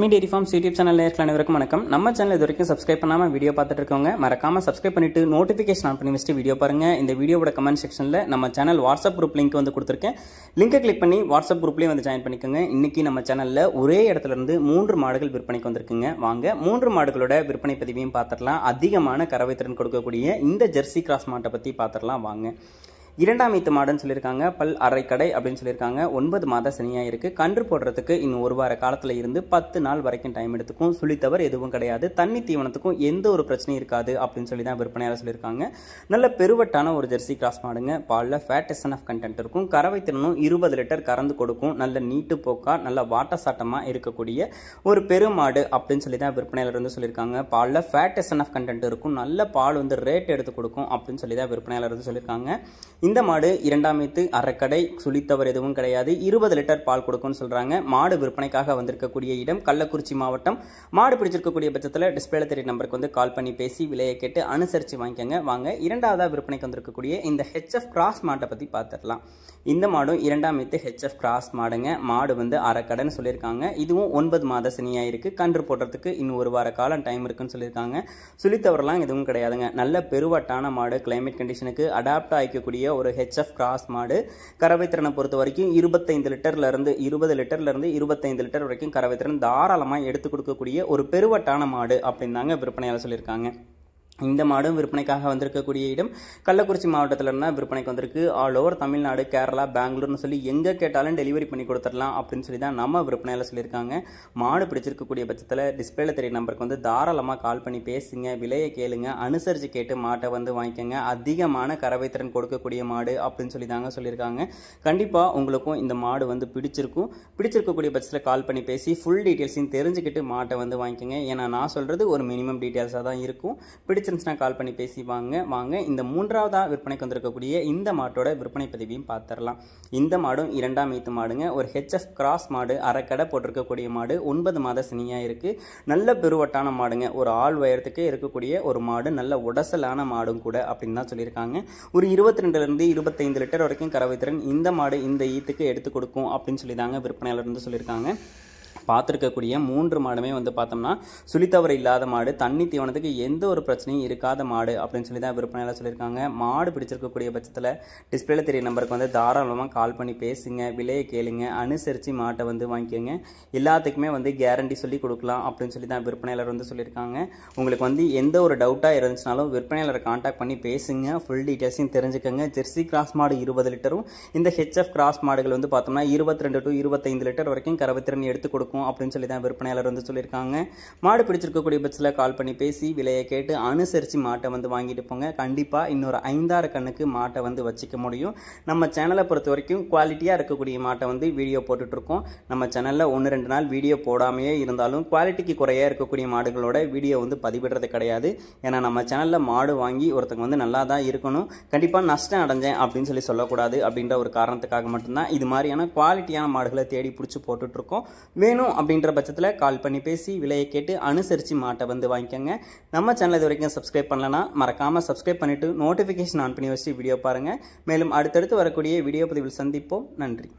Dairy Farms YouTube channel நேயர்களுக்கு வணக்கம். நம்ம சேனல் இதுவரைக்கும் சப்ஸ்கிரைப் பண்ணாம வீடியோ பார்த்துட்டு இருக்கவங்க மறக்காம சப்ஸ்கிரைப் பண்ணிட்டு நோட்டிஃபிகேஷன் ஆன் பண்ணி வச்சிட்டு வீடியோ பாருங்க. இந்த வீடியோவோட கமெண்ட் செக்ஷன்ல நம்ம சேனல் வாட்ஸ்அப் குரூப் லிங்க் வந்து கொடுத்திருக்கேன். லிங்கை கிளிக் பண்ணி வாட்ஸ்அப் குரூப்லயே வந்து ஜாயின் பண்ணிக்கோங்க. இன்னைக்கு நம்ம சேனல்ல ஒரே இடத்துல இருந்து 3 மாடுகள் விற்பனைக்கு வந்திருக்குங்க. வாங்க 3 மாடுகளோட விற்பனை பதிவையும் பார்த்துடலாம். அதிகமான கறவை திறன் கொடுக்கக்கூடிய இந்த ஜெர்சி கிராஸ் மாட்டை பத்தி பார்த்துடலாம் வாங்க. இரண்டாம் ஈத்து மாடுன்னு சொல்லியிருக்காங்க. பல் அரை கடை அப்படின்னு சொல்லியிருக்காங்க. 9 மாத சனியாக இருக்குது. கன்று போடுறதுக்கு இன்னும் 1 வார காலத்தில் இருந்து 10 நாள் வரைக்கும் டைம் எடுத்துக்கும். சுழித்தவர் எதுவும் கிடையாது. தண்ணி தீவனத்துக்கும் எந்த ஒரு பிரச்சனையும் இருக்காது அப்படின்னு சொல்லி தான் விற்பனையாளர் சொல்லியிருக்காங்க. நல்ல பெருவட்டான ஒரு ஜெர்சி கிராஸ் மாடுங்க. பாலில் ஃபேட் எஸ்என்எஃப் கண்டென்ட் இருக்கும். கறவை திறனும் 20 லிட்டர் கறந்து கொடுக்கும். நல்ல நீட்டு போக்கா நல்ல வாட்டசாட்டமாக இருக்கக்கூடிய ஒரு பெருமாடு அப்படின்னு சொல்லி தான் விற்பனையாளர் வந்து சொல்லியிருக்காங்க. பாலில் ஃபேட் எஸ்என்எஃப் கண்டென்ட் இருக்கும். நல்ல பால் வந்து ரேட் எடுத்து கொடுக்கும் அப்படின்னு சொல்லி தான் விற்பனையாளர் வந்து சொல்லியிருக்காங்க. இந்த மாடு இரண்டாம் ஈத்து அரைக்கடை, சுழித்தவர் எதுவும் கிடையாது. 20 லிட்டர் பால் கொடுக்கும்னு சொல்றாங்க. மாடு விற்பனைக்காக வந்திருக்கக்கூடிய இடம் கள்ளக்குறிச்சி மாவட்டம். மாடு பிடிச்சிருக்கக்கூடிய பட்சத்தில் டிஸ்பிளேல தெரிய நம்பருக்கு வந்து கால் பண்ணி பேசி விலையை கேட்டு அனுசரித்து வாங்கிக்கோங்க. வாங்க இரண்டாவதா விற்பனைக்கு வந்திருக்கக்கூடிய இந்த ஹெச்எஃப் கிராஸ் மாட்டை பற்றி பார்த்துடலாம். இந்த மாடும் இரண்டாம் ஈத்து ஹெச்எஃப் கிராஸ் மாடுங்க. மாடு வந்து அரைக்கடைன்னு சொல்லியிருக்காங்க. இதுவும் 9 மாத சனியாக இருக்குது. கன்று போடுறதுக்கு இன்னும் 1 வார காலம் டைம் இருக்குன்னு சொல்லியிருக்காங்க. சுழித்தவரெல்லாம் எதுவும் கிடையாதுங்க. நல்ல பெருவட்டான மாடு. கிளைமேட் கண்டிஷனுக்கு அடாப்ட் ஆகிக்கக்கூடிய ஒரு ஹெச்எஃப் கிராஸ் மாடு. கறவை திறனை பொறுத்த வரைக்கும் 25 லிட்டர்ல இருந்து 20 லிட்டர்ல இருந்து 25 லிட்டர் வரைக்கும் கறவை திறன் தாராளமாக எடுத்து கொடுக்கக்கூடிய ஒரு பெருவட்டான மாடு அப்படின்னு தாங்க விற்பனையாளர் சொல்லியிருக்காங்க. இந்த மாடும் விற்பனைக்காக வந்திருக்கக்கூடிய இடம் கள்ளக்குறிச்சி மாவட்டத்தில் இருந்தால் விற்பனைக்கு வந்திருக்கு. ஆல் ஓவர் தமிழ்நாடு, கேரளா, பெங்களூர்னு சொல்லி எங்கே கேட்டாலும் டெலிவரி பண்ணி கொடுத்துடலாம் அப்படின்னு சொல்லி தான் நம்ம விற்பனையாளர் சொல்லியிருக்காங்க. மாடு பிடிச்சிருக்கக்கூடிய பட்சத்தில் டிஸ்பிளேல தெரிய நம்பருக்கு வந்து தாராளமாக கால் பண்ணி பேசுங்க, விலையை கேளுங்க, அனுசரித்து கேட்டு மாட்டை வந்து வாங்கிக்கோங்க. அதிகமான கறவை திறன் கொடுக்கக்கூடிய மாடு அப்படின்னு சொல்லி தாங்க சொல்லியிருக்காங்க. கண்டிப்பாக உங்களுக்கும் இந்த மாடு வந்து பிடிச்சிருக்கக்கூடிய பட்சத்தில் கால் பண்ணி பேசி ஃபுல் டீட்டெயில்ஸையும் தெரிஞ்சுக்கிட்டு மாட்டை வந்து வாங்கிக்கோங்க. ஏன்னா நான் சொல்கிறது ஒரு மினிமம் டீட்டெயில்ஸாக தான் இருக்கும். கால் பண்ணி பேசி வாங்க. இந்த மூன்றாவதா விற்பனைக்கு வந்திருக்கக்கூடிய இந்த மாட்டோட விற்பனை பதிவையும் பார்த்துடலாம். இந்த மாடும் இரண்டாம் ஈத்து மாடுங்க. ஒரு ஹெச்எஃப் கிராஸ் மாடு. அரைக்கடை போட்டிருக்கக்கூடிய மாடு. 9 மாத சனியா இருக்கு. நல்ல பெருவட்டான மாடுங்க. ஒரு ஆள் உயரத்துக்கே இருக்கக்கூடிய ஒரு மாடு. நல்ல உடசலான மாடும் கூட அப்படின்னு தான் சொல்லியிருக்காங்க. ஒரு 22 இருந்து 25 லிட்டர் வரைக்கும் கறவை திறன் இந்த மாடு இந்த ஈத்துக்கு எடுத்து கொடுக்கும் அப்படின்னு சொல்லி தாங்க விற்பனையாளர் வந்து சொல்லியிருக்காங்க. பார்த்துருக்கக்கூடிய 3 மாடுமே வந்து பார்த்தோம்னா சுழித்தவரை இல்லாத மாடு. தண்ணி தீவனத்துக்கு எந்த ஒரு பிரச்சனையும் இருக்காத மாடு அப்படின்னு சொல்லி தான் விற்பனையாளர் சொல்லியிருக்காங்க. மாடு பிடிச்சிருக்கக்கூடிய பட்சத்தில் டிஸ்பிளேல தெரிய நம்பருக்கு வந்து தாராளமாக கால் பண்ணி பேசுங்க, விலையை கேளுங்க, அனுசரித்து மாட்டை வந்து வாங்கிக்கோங்க. எல்லாத்துக்குமே வந்து கேரண்டி சொல்லி கொடுக்கலாம் அப்படின்னு சொல்லி தான் விற்பனையாளர் வந்து சொல்லியிருக்காங்க. உங்களுக்கு வந்து எந்த ஒரு டவுட்டாக இருந்துச்சுனாலும் விற்பனையாளரை கான்டாக்ட் பண்ணி பேசுங்க, ஃபுல் டீட்டெயில்ஸையும் தெரிஞ்சுக்கோங்க. ஜெர்சி கிராஸ் மாடு 20 லிட்டரும் இந்த ஹெச்எஃப் கிராஸ் மாடுகள் வந்து பார்த்தோம்னா 22 to 25 லிட்டர் வரைக்கும் கறவை திறன் எடுத்து கொடுக்கும் அப்படின்னு சொல்லி தான் விற்பனையாளர் வந்து சொல்லியிருக்காங்க. மாடு பிடிச்சிருக்கக்கூடிய பட்சத்தில் கால் பண்ணி பேசி விலையை கேட்டு அனுசரித்து மாட்டை வந்து வாங்கிட்டு போங்க. கண்டிப்பாக இன்னொரு 5-6 கண்ணுக்கு மாட்டை வந்து வச்சுக்க முடியும். நம்ம சேனலை பொறுத்த வரைக்கும் குவாலிட்டியாக இருக்கக்கூடிய மாட்டை வந்து வீடியோ போட்டுட்ருக்கோம். நம்ம சேனலில் 1-2 நாள் வீடியோ போடாமையே இருந்தாலும் குவாலிட்டிக்கு குறையாக இருக்கக்கூடிய மாடுகளோட வீடியோ வந்து பதிவிடுறது கிடையாது. ஏன்னா நம்ம சேனலில் மாடு வாங்கி ஒருத்தங்க வந்து நல்லா தான் இருக்கணும், கண்டிப்பாக நஷ்டம் அடைஞ்சேன் அப்படின்னு சொல்லி சொல்லக்கூடாது அப்படின்ற ஒரு காரணத்துக்காக மட்டும்தான் இது மாதிரியான குவாலிட்டியான மாடுகளை தேடி பிடிச்சி போட்டுட்ருக்கோம். வேணும் அப்படின்ற பட்சத்தில் கால் பண்ணி பேசி விலையை கேட்டு அனுசரித்து மாட்டை வந்து வாங்கிக்கோங்க. நம்ம சேனல் இது வரைக்கும் சப்ஸ்கிரைப் பண்ணலன்னா மறக்காமல் சப்ஸ்கிரைப் பண்ணிவிட்டு நோட்டிஃபிகேஷன் ஆன் பண்ணி வச்சு வீடியோ பாருங்கள். மேலும் அடுத்தடுத்து வரக்கூடிய வீடியோ பதிவில் சந்திப்போம். நன்றி.